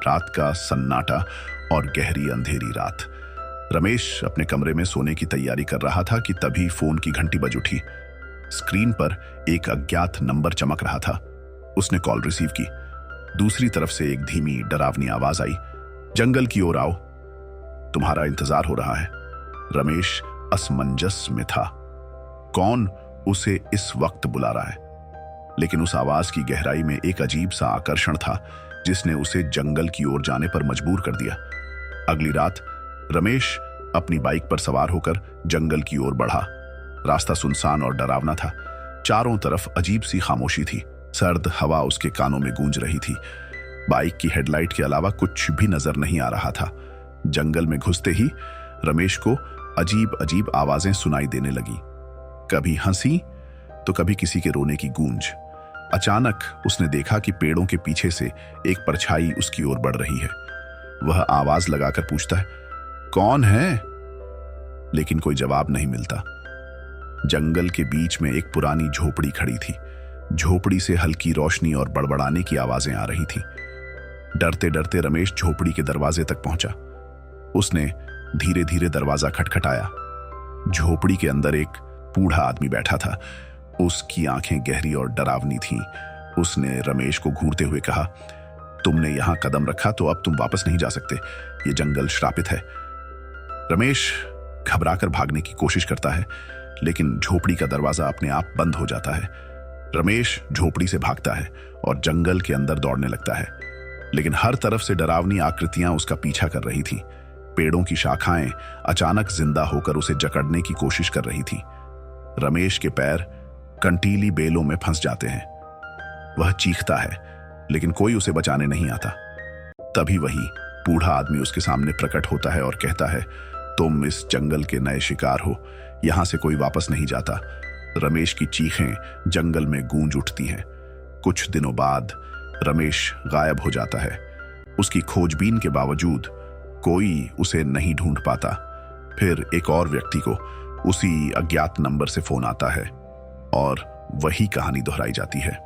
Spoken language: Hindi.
रात का सन्नाटा और गहरी अंधेरी रात। रमेश अपने कमरे में सोने की तैयारी कर रहा था कि तभी फोन की घंटी बज उठी। स्क्रीन पर एक अज्ञात नंबर चमक रहा था। उसने कॉल रिसीव की। दूसरी तरफ से एक धीमी डरावनी आवाज आई, जंगल की ओर आओ, तुम्हारा इंतजार हो रहा है। रमेश असमंजस में था। कौन उसे इस वक्त बुला रहा है? लेकिन उस आवाज की गहराई में एक अजीब सा आकर्षण था जिसने उसे जंगल की ओर जाने पर मजबूर कर दिया। अगली रात रमेश अपनी बाइक पर सवार होकर जंगल की ओर बढ़ा। रास्ता सुनसान और डरावना था। चारों तरफ अजीब सी खामोशी थी। सर्द हवा उसके कानों में गूंज रही थी। बाइक की हेडलाइट के अलावा कुछ भी नजर नहीं आ रहा था। जंगल में घुसते ही रमेश को अजीब अजीब आवाजें सुनाई देने लगी, कभी हंसी तो कभी किसी के रोने की गूंज। अचानक उसने देखा कि पेड़ों के पीछे से एक परछाई उसकी ओर बढ़ रही है। वह आवाज लगाकर पूछता है, कौन है? लेकिन कोई जवाब नहीं मिलता। जंगल के बीच में एक पुरानी झोपड़ी खड़ी थी। झोपड़ी से हल्की रोशनी और बड़बड़ाने की आवाजें आ रही थी। डरते डरते रमेश झोपड़ी के दरवाजे तक पहुंचा। उसने धीरे धीरे दरवाजा खटखटाया। झोपड़ी के अंदर एक बूढ़ा आदमी बैठा था। उसकी आंखें गहरी और डरावनी थीं। उसने रमेश को घूरते हुए कहा, तुमने यहां कदम रखा तो अब तुम वापस नहीं जा सकते। यह जंगल श्रापित है। रमेश घबराकर भागने की कोशिश करता है, लेकिन झोपड़ी का दरवाजा अपने आप बंद हो जाता है। रमेश झोपड़ी से भागता है और जंगल के अंदर दौड़ने लगता है, लेकिन हर तरफ से डरावनी आकृतियां उसका पीछा कर रही थीं। पेड़ों की शाखाएं अचानक जिंदा होकर उसे जकड़ने की कोशिश कर रही थीं। रमेश के पैर कंटीली बेलों में फंस जाते हैं। वह चीखता है, लेकिन कोई उसे बचाने नहीं आता। तभी वही बूढ़ा आदमी उसके सामने प्रकट होता है और कहता है, तुम इस जंगल के नए शिकार हो, यहां से कोई वापस नहीं जाता। रमेश की चीखें जंगल में गूंज उठती हैं। कुछ दिनों बाद रमेश गायब हो जाता है। उसकी खोजबीन के बावजूद कोई उसे नहीं ढूंढ पाता। फिर एक और व्यक्ति को उसी अज्ञात नंबर से फोन आता है और वही कहानी दोहराई जाती है।